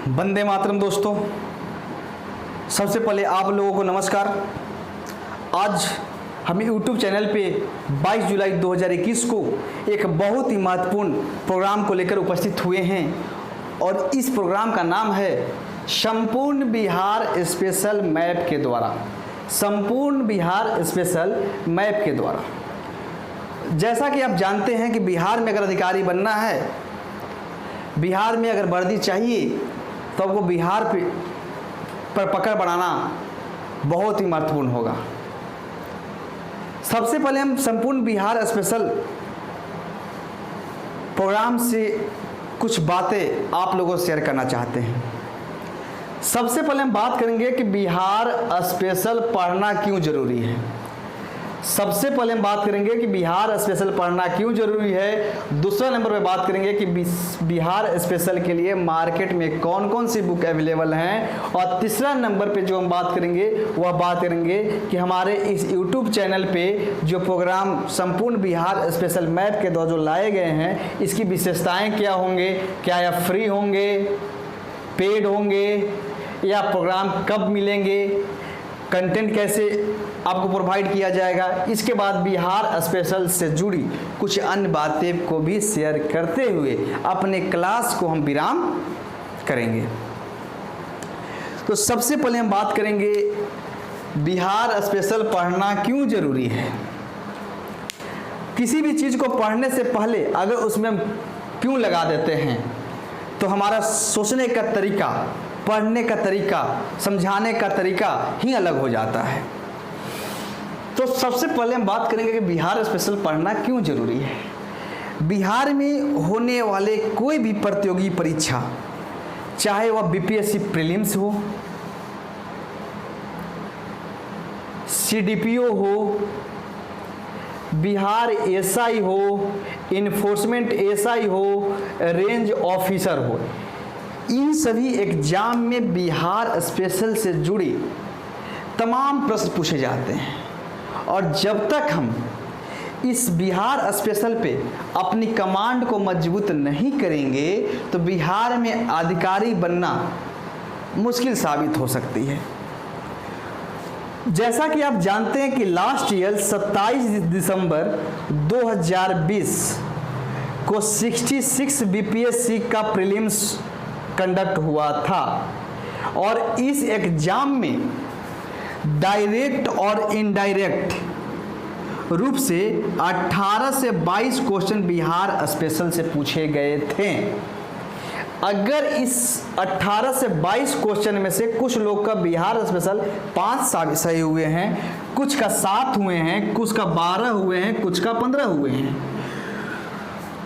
वंदे मातरम दोस्तों। सबसे पहले आप लोगों को नमस्कार। आज हम YouTube चैनल पे 22 जुलाई 2021 को एक बहुत ही महत्वपूर्ण प्रोग्राम को लेकर उपस्थित हुए हैं और इस प्रोग्राम का नाम है संपूर्ण बिहार स्पेशल मैप के द्वारा। संपूर्ण बिहार स्पेशल मैप के द्वारा। जैसा कि आप जानते हैं कि बिहार में अगर अधिकारी बनना है, बिहार में अगर वर्दी चाहिए तो आपको बिहार पर पकड़ बनाना बहुत ही महत्वपूर्ण होगा। सबसे पहले हम संपूर्ण बिहार स्पेशल प्रोग्राम से कुछ बातें आप लोगों से शेयर करना चाहते हैं। सबसे पहले हम बात करेंगे कि बिहार स्पेशल पढ़ना क्यों जरूरी है। सबसे पहले हम बात करेंगे कि बिहार स्पेशल पढ़ना क्यों जरूरी है। दूसरा नंबर पे बात करेंगे कि बिहार स्पेशल के लिए मार्केट में कौन कौन सी बुक अवेलेबल हैं। और तीसरा नंबर पे जो हम बात करेंगे वह बात करेंगे कि हमारे इस YouTube चैनल पे जो प्रोग्राम संपूर्ण बिहार स्पेशल मैप के द्वारा जो लाए गए हैं, इसकी विशेषताएं क्या होंगे, क्या यह फ्री होंगे, पेड होंगे या प्रोग्राम कब मिलेंगे, कंटेंट कैसे आपको प्रोवाइड किया जाएगा। इसके बाद बिहार स्पेशल से जुड़ी कुछ अन्य बातें को भी शेयर करते हुए अपने क्लास को हम विराम करेंगे। तो सबसे पहले हम बात करेंगे बिहार स्पेशल पढ़ना क्यों जरूरी है। किसी भी चीज़ को पढ़ने से पहले अगर उसमें हम क्यों लगा देते हैं तो हमारा सोचने का तरीका, पढ़ने का तरीका, समझाने का तरीका ही अलग हो जाता है। तो सबसे पहले हम बात करेंगे कि बिहार स्पेशल पढ़ना क्यों जरूरी है। बिहार में होने वाले कोई भी प्रतियोगी परीक्षा, चाहे वह बीपीएससी प्रीलिम्स हो, सीडीपीओ हो, बिहार एसआई हो, इन्फोर्समेंट एसआई हो, रेंज ऑफिसर हो, इन सभी एग्जाम में बिहार स्पेशल से जुड़े तमाम प्रश्न पूछे जाते हैं। और जब तक हम इस बिहार स्पेशल पे अपनी कमांड को मजबूत नहीं करेंगे तो बिहार में अधिकारी बनना मुश्किल साबित हो सकती है। जैसा कि आप जानते हैं कि लास्ट ईयर 27 दिसंबर 2020 को 66 बीपीएससी का प्रीलिम्स कंडक्ट हुआ था और इस एग्जाम में डायरेक्ट और इनडायरेक्ट रूप से 18 से 22 क्वेश्चन बिहार स्पेशल से पूछे गए थे। अगर इस 18 से 22 क्वेश्चन में से कुछ लोग का बिहार स्पेशल 5 सही हुए हैं, कुछ का 7 हुए हैं, कुछ का 12 हुए हैं, कुछ का 15 हुए हैं,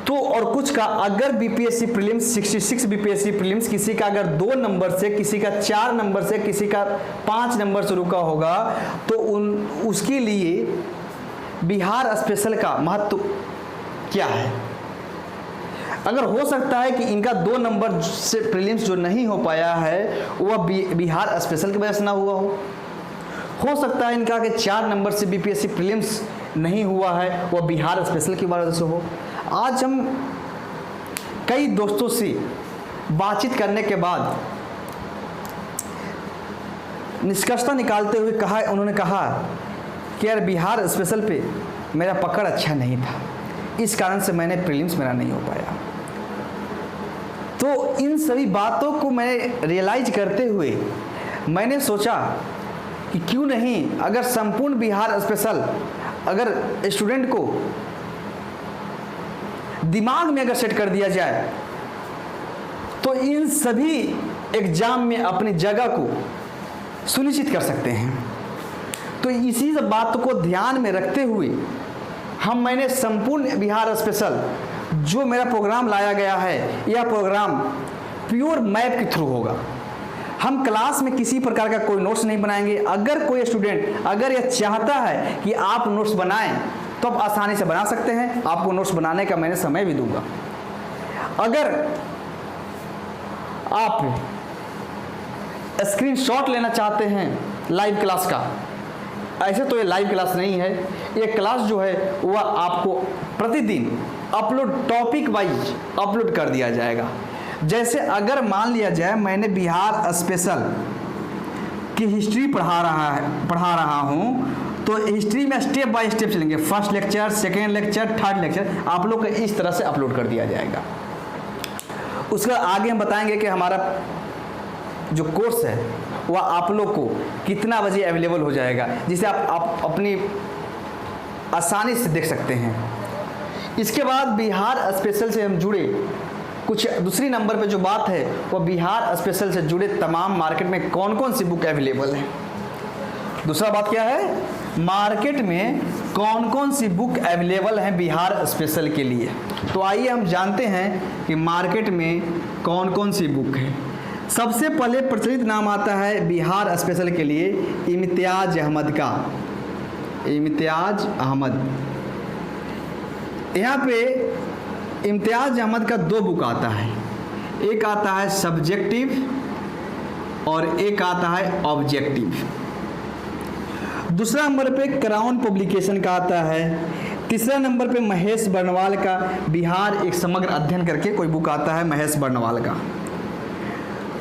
तो और कुछ का अगर बीपीएससी प्रीलिम्स 66 बीपीएससी प्रीलिम्स किसी का अगर 2 नंबर से, किसी का 4 नंबर से, किसी का 5 नंबर से रुका होगा तो उसके लिए बिहार स्पेशल का महत्व क्या है। अगर हो सकता है कि इनका 2 नंबर से प्रीलिम्स जो नहीं हो पाया है वह बिहार स्पेशल की वजह से ना हुआ हो सकता है इनका कि 4 नंबर से बीपीएससी प्रीलिम्स नहीं हुआ है वह बिहार स्पेशल की वजह से हो। आज हम कई दोस्तों से बातचीत करने के बाद निष्कर्षता निकालते हुए उन्होंने कहा कि यार बिहार स्पेशल पे मेरा पकड़ अच्छा नहीं था, इस कारण से मैंने प्रीलिम्स मेरा नहीं हो पाया। तो इन सभी बातों को मैं रियलाइज करते हुए मैंने सोचा कि क्यों नहीं अगर संपूर्ण बिहार स्पेशल अगर स्टूडेंट को दिमाग में अगर सेट कर दिया जाए तो इन सभी एग्जाम में अपनी जगह को सुनिश्चित कर सकते हैं। तो इसी सब बात को ध्यान में रखते हुए मैंने संपूर्ण बिहार स्पेशल जो मेरा प्रोग्राम लाया गया है, यह प्रोग्राम प्योर मैप के थ्रू होगा। हम क्लास में किसी प्रकार का कोई नोट्स नहीं बनाएंगे। अगर कोई स्टूडेंट अगर यह चाहता है कि आप नोट्स बनाएं तो आप आसानी से बना सकते हैं। आपको नोट्स बनाने का मैंने समय भी दूंगा। अगर आप स्क्रीनशॉट लेना चाहते हैं लाइव क्लास का, ऐसे तो ये लाइव क्लास नहीं है, ये क्लास जो है वह आपको प्रतिदिन अपलोड टॉपिक वाइज अपलोड कर दिया जाएगा। जैसे अगर मान लिया जाए मैंने बिहार स्पेशल की हिस्ट्री पढ़ा रहा हूँ, तो हिस्ट्री में स्टेप बाय स्टेप चलेंगे। First lecture, second lecture, third lecture आप लोग को इस तरह से अपलोड कर दिया जाएगा। उसके बाद आगे हम बताएंगे कि हमारा जो कोर्स है वह आप लोग को कितना बजे अवेलेबल हो जाएगा, जिसे आप अपनी आसानी से देख सकते हैं। इसके बाद बिहार स्पेशल से हम जुड़े कुछ दूसरी नंबर पे जो बात है वह बिहार स्पेशल से जुड़े तमाम मार्केट में कौन कौन सी बुक अवेलेबल है। दूसरा बात क्या है, मार्केट में कौन कौन सी बुक अवेलेबल है बिहार स्पेशल के लिए। तो आइए हम जानते हैं कि मार्केट में कौन कौन सी बुक है। सबसे पहले प्रचलित नाम आता है बिहार स्पेशल के लिए इम्तियाज अहमद का। इम्तियाज अहमद, यहाँ पे इम्तियाज अहमद का 2 बुक आता है। एक आता है सब्जेक्टिव और एक आता है ऑब्जेक्टिव। दूसरा नंबर पे क्राउन पब्लिकेशन का आता है। तीसरा नंबर पे महेश बर्णवाल का बिहार एक समग्र अध्ययन करके कोई बुक आता है महेश बर्णवाल का।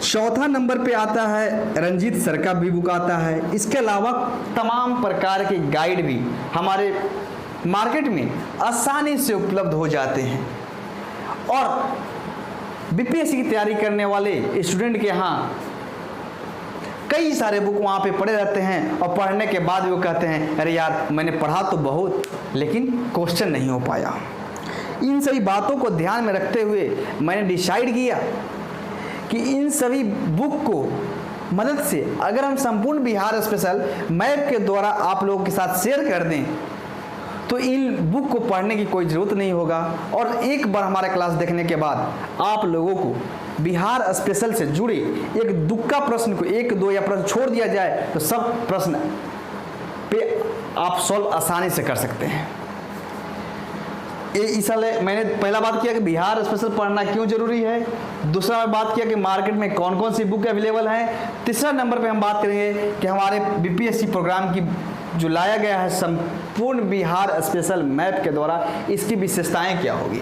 चौथा नंबर पे आता है रंजीत सर का भी बुक आता है। इसके अलावा तमाम प्रकार के गाइड भी हमारे मार्केट में आसानी से उपलब्ध हो जाते हैं और बीपीएससी की तैयारी करने वाले स्टूडेंट के यहाँ कई सारे बुक वहाँ पे पढ़े रहते हैं और पढ़ने के बाद वो कहते हैं अरे यार मैंने पढ़ा तो बहुत लेकिन क्वेश्चन नहीं हो पाया। इन सभी बातों को ध्यान में रखते हुए मैंने डिसाइड किया कि इन सभी बुक को मदद से अगर हम संपूर्ण बिहार स्पेशल मैप के द्वारा आप लोगों के साथ शेयर कर दें तो इन बुक को पढ़ने की कोई ज़रूरत नहीं होगा और एक बार हमारा क्लास देखने के बाद आप लोगों को बिहार स्पेशल से जुड़े एक दुक्का प्रश्न को 1, 2 या प्रश्न छोड़ दिया जाए तो सब प्रश्न पे आप सॉल्व आसानी से कर सकते हैं। इसलिए मैंने पहला बात किया कि बिहार स्पेशल पढ़ना क्यों जरूरी है। दूसरा बात किया कि मार्केट में कौन कौन सी बुक अवेलेबल है। तीसरा नंबर पे हम बात करेंगे कि हमारे बीपीएससी प्रोग्राम की जो लाया गया है संपूर्ण बिहार स्पेशल मैप के द्वारा इसकी विशेषताएं क्या होगी।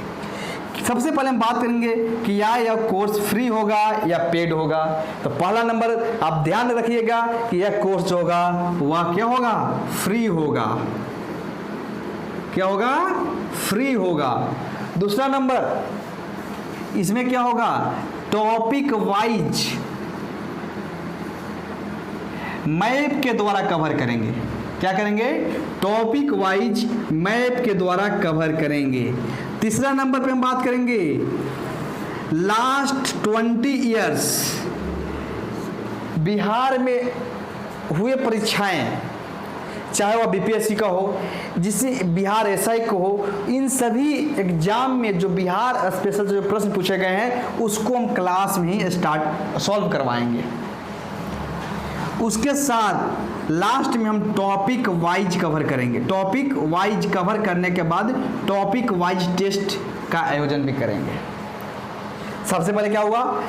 सबसे पहले हम बात करेंगे कि यह कोर्स फ्री होगा या पेड होगा। तो पहला नंबर आप ध्यान रखिएगा कि यह कोर्स जो होगा वह क्या होगा, फ्री होगा। क्या होगा, फ्री होगा। दूसरा नंबर इसमें क्या होगा, टॉपिक वाइज मैप के द्वारा कवर करेंगे। क्या करेंगे, टॉपिक वाइज मैप के द्वारा कवर करेंगे। तीसरा नंबर पे हम बात करेंगे लास्ट 20 इयर्स बिहार में हुए परीक्षाएं, चाहे वह बीपीएससी का हो, जिससे बिहार एसआई को हो, इन सभी एग्जाम में जो बिहार स्पेशल जो प्रश्न पूछे गए हैं उसको हम क्लास में ही सॉल्व करवाएंगे। उसके साथ लास्ट में हम टॉपिक वाइज कवर करेंगे। टॉपिक वाइज कवर करने के बाद टॉपिक वाइज टेस्ट का आयोजन भी करेंगे। सबसे पहले क्या हुआ,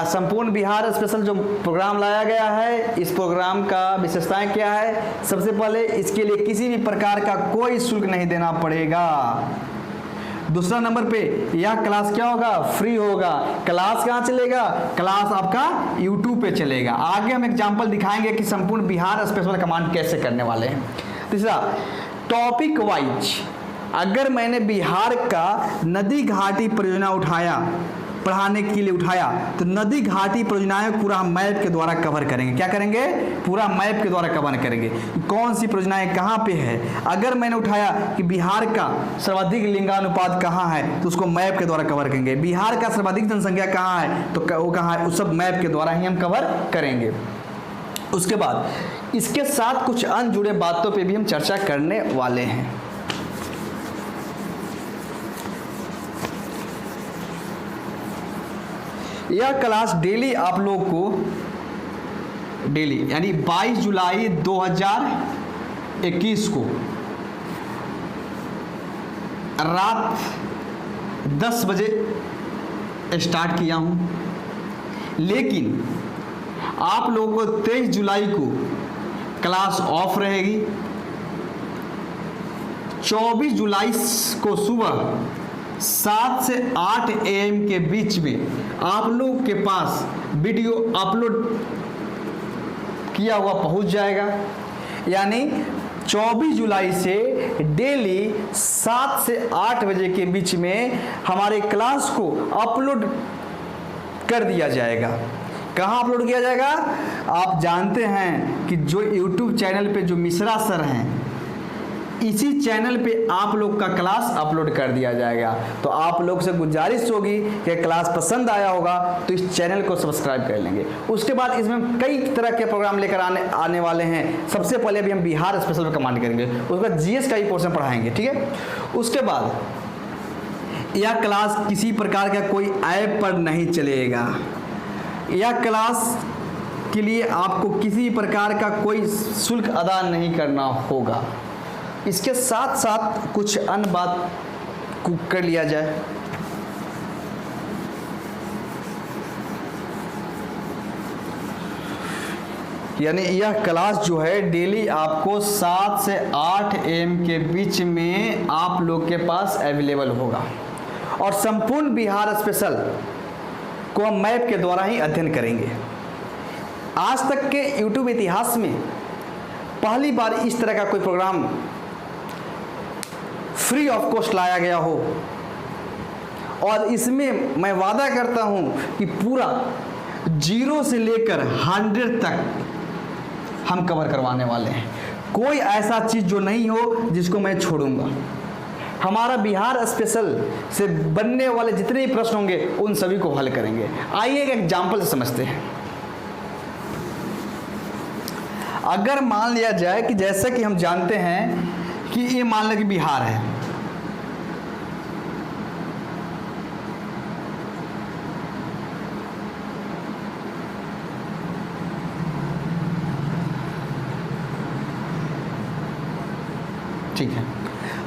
संपूर्ण बिहार स्पेशल जो प्रोग्राम लाया गया है, इस प्रोग्राम का विशेषताएं क्या है। सबसे पहले इसके लिए किसी भी प्रकार का कोई शुल्क नहीं देना पड़ेगा। दूसरा नंबर पे यह क्लास क्या होगा, फ्री होगा। क्लास कहाँ चलेगा, क्लास आपका YouTube पे चलेगा। आगे हम एग्जांपल दिखाएंगे कि संपूर्ण बिहार स्पेशल कमांड कैसे करने वाले हैं। तीसरा, टॉपिक वाइज अगर मैंने बिहार का नदी घाटी परियोजना पढ़ाने के लिए उठाया तो नदी घाटी परियोजनाएं पूरा हम मैप के द्वारा कवर करेंगे। क्या करेंगे, पूरा मैप के द्वारा कवर करेंगे। कौन सी परियोजनाएं कहाँ पे है। अगर मैंने उठाया कि बिहार का सर्वाधिक लिंगानुपात कहाँ है तो उसको मैप के द्वारा कवर करेंगे। बिहार का सर्वाधिक जनसंख्या कहाँ है तो वो कहाँ है, उस सब मैप के द्वारा ही हम कवर करेंगे। उसके बाद इसके साथ कुछ अनजुड़े बातों पर भी हम चर्चा करने वाले हैं। यह क्लास डेली आप लोग को डेली यानी 22 जुलाई 2021 को रात 10 बजे स्टार्ट किया हूं, लेकिन आप लोगों को 23 जुलाई को क्लास ऑफ रहेगी। 24 जुलाई को सुबह 7 से 8 AM के बीच में आप लोग के पास वीडियो अपलोड किया हुआ पहुंच जाएगा। यानी 24 जुलाई से डेली 7 से 8 बजे के बीच में हमारे क्लास को अपलोड कर दिया जाएगा। कहाँ अपलोड किया जाएगा? आप जानते हैं कि जो YouTube चैनल पे जो मिश्रा सर हैं, इसी चैनल पे आप लोग का क्लास अपलोड कर दिया जाएगा। तो आप लोग से गुजारिश होगी कि क्लास पसंद आया होगा तो इस चैनल को सब्सक्राइब कर लेंगे। उसके बाद इसमें कई तरह के प्रोग्राम लेकर आने वाले हैं। सबसे पहले अभी हम बिहार स्पेशल पर कमांड करेंगे, उसके बाद GS का ही पोर्शन पढ़ाएंगे, ठीक है। उसके बाद यह क्लास किसी प्रकार का कोई ऐप पर नहीं चलेगा। यह क्लास के लिए आपको किसी प्रकार का कोई शुल्क अदा नहीं करना होगा। इसके साथ साथ कुछ अन्य बात कर लिया जाए। यानी यह क्लास जो है डेली आपको 7 से 8 AM के बीच में आप लोग के पास अवेलेबल होगा। और संपूर्ण बिहार स्पेशल को हम मैप के द्वारा ही अध्ययन करेंगे। आज तक के YouTube इतिहास में पहली बार इस तरह का कोई प्रोग्राम फ्री ऑफ कॉस्ट लाया गया हो। और इसमें मैं वादा करता हूं कि पूरा 0 से लेकर 100 तक हम कवर करवाने वाले हैं। कोई ऐसा चीज़ जो नहीं हो जिसको मैं छोड़ूंगा। हमारा बिहार स्पेशल से बनने वाले जितने भी प्रश्न होंगे उन सभी को हल करेंगे। आइए एक एग्जाम्पल से समझते हैं। अगर मान लिया जाए कि जैसा कि हम जानते हैं कि ये मान लो कि बिहार है, ठीक है।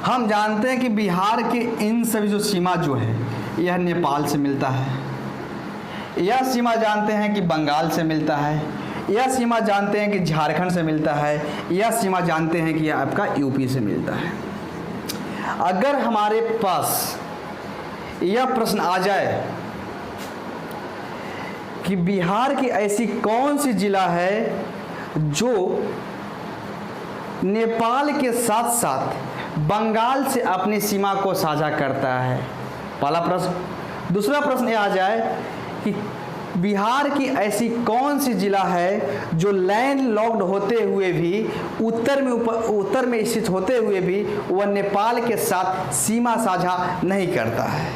हम जानते हैं कि बिहार के इन सभी जो सीमा जो है यह नेपाल से मिलता है। यह सीमा जानते हैं कि बंगाल से मिलता है। यह सीमा जानते हैं कि झारखंड से मिलता है। यह सीमा जानते हैं कि यह आपका यूपी से मिलता है। अगर हमारे पास यह प्रश्न आ जाए कि बिहार की ऐसी कौन सी जिला है जो नेपाल के साथ साथ बंगाल से अपनी सीमा को साझा करता है, पहला प्रश्न। दूसरा प्रश्न यह आ जाए कि बिहार की ऐसी कौन सी जिला है जो लैंड लॉक्ड होते हुए भी उत्तर में स्थित होते हुए भी वह नेपाल के साथ सीमा साझा नहीं करता है।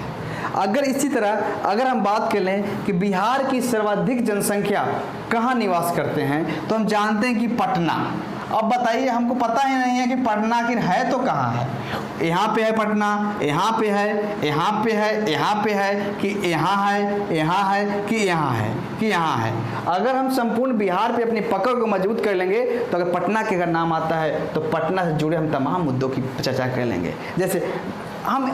अगर इसी तरह अगर हम बात कर लें कि बिहार की सर्वाधिक जनसंख्या कहाँ निवास करते हैं, तो हम जानते हैं कि पटना। अब बताइए, हमको पता ही नहीं है कि पटना आखिर है तो कहाँ है। यहाँ पे है पटना, यहाँ पे है, यहाँ पे है, यहाँ पे है, कि यहाँ है, यहाँ है, कि यहाँ है, कि यहाँ है। अगर हम संपूर्ण बिहार पे अपनी पकड़ को मजबूत कर लेंगे तो अगर पटना के अगर नाम आता है तो पटना से जुड़े हम तमाम मुद्दों की चर्चा कर लेंगे। जैसे हम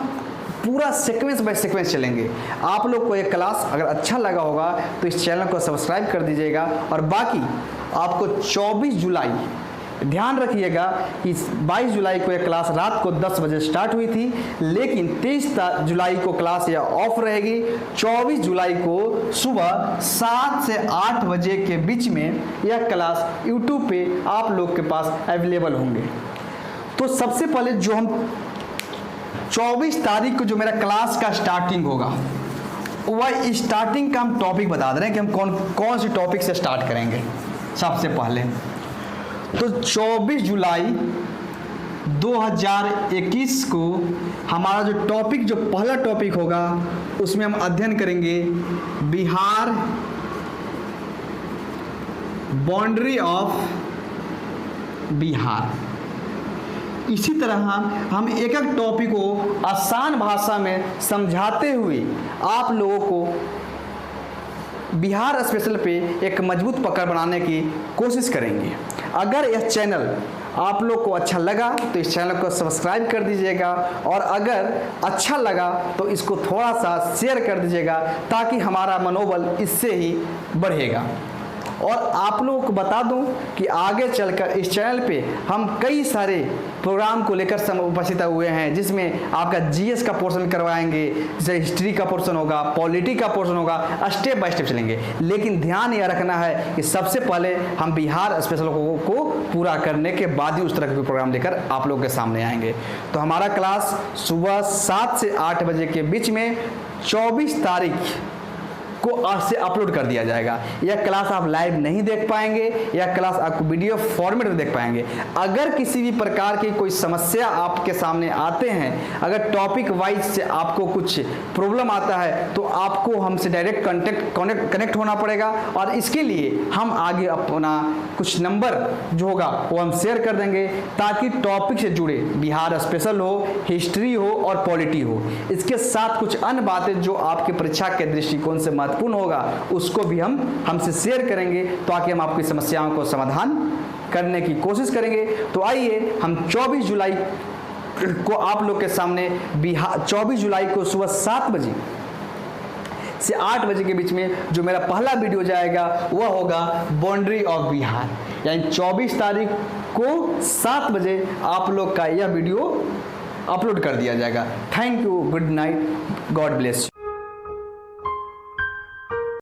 पूरा सीक्वेंस बाय सीक्वेंस चलेंगे। आप लोग को ये क्लास अगर अच्छा लगा होगा तो इस चैनल को सब्सक्राइब कर दीजिएगा। और बाकी आपको 24 जुलाई, ध्यान रखिएगा कि 22 जुलाई को यह क्लास रात को 10 बजे स्टार्ट हुई थी, लेकिन 23 जुलाई को क्लास यह ऑफ रहेगी। 24 जुलाई को सुबह 7 से 8 बजे के बीच में यह क्लास YouTube पे आप लोग के पास अवेलेबल होंगे। तो सबसे पहले जो हम 24 तारीख को जो मेरा क्लास का स्टार्टिंग होगा, वह स्टार्टिंग का हम टॉपिक बता दे रहे हैं कि हम कौन सी टॉपिक से स्टार्ट करेंगे। सबसे पहले तो 24 जुलाई 2021 को हमारा जो टॉपिक, जो पहला टॉपिक होगा, उसमें हम अध्ययन करेंगे बिहार बाउंड्री ऑफ बिहार। इसी तरह हम एक एक टॉपिक को आसान भाषा में समझाते हुए आप लोगों को बिहार स्पेशल पे एक मजबूत पकड़ बनाने की कोशिश करेंगे। अगर यह चैनल आप लोग को अच्छा लगा तो इस चैनल को सब्सक्राइब कर दीजिएगा, और अगर अच्छा लगा तो इसको थोड़ा सा शेयर कर दीजिएगा ताकि हमारा मनोबल इससे ही बढ़ेगा। और आप लोगों को बता दूं कि आगे चलकर इस चैनल पे हम कई सारे प्रोग्राम को लेकर उपस्थित हुए हैं, जिसमें आपका जीएस का पोर्शन करवाएंगे, जैसे हिस्ट्री का पोर्शन होगा, पॉलिटी का पोर्शन होगा, स्टेप बाय स्टेप चलेंगे। लेकिन ध्यान यह रखना है कि सबसे पहले हम बिहार स्पेशल को पूरा करने के बाद ही उस तरह के प्रोग्राम लेकर आप लोगों के सामने आएंगे। तो हमारा क्लास सुबह 7 से 8 बजे के बीच में 24 तारीख को आज से अपलोड कर दिया जाएगा। यह क्लास आप लाइव नहीं देख पाएंगे, यह क्लास आपको वीडियो फॉर्मेट में देख पाएंगे। अगर किसी भी प्रकार की कोई समस्या आपके सामने आते हैं, अगर टॉपिक वाइज से आपको कुछ प्रॉब्लम आता है, तो आपको हमसे डायरेक्ट कनेक्ट होना पड़ेगा। और इसके लिए हम आगे अपना कुछ नंबर जो होगा वो हम शेयर कर देंगे, ताकि टॉपिक से जुड़े बिहार स्पेशल हो, हिस्ट्री हो और पॉलिटी हो, इसके साथ कुछ अन्य बातें जो आपकी परीक्षा के दृष्टिकोण से महत्वपूर्ण होगा, उसको भी हम हमसे शेयर करेंगे, ताकि हम आपकी समस्याओं को समाधान करने की कोशिश करेंगे। तो आइए हम 24 जुलाई को आप लोग के सामने 24 जुलाई को सुबह 7 बजे से 8 बजे के बीच में जो मेरा पहला वीडियो जाएगा वह होगा बाउंड्री ऑफ बिहार, यानी 24 तारीख को 7 बजे आप लोग का यह वीडियो अपलोड कर दिया जाएगा। Thank you, good night, God bless you.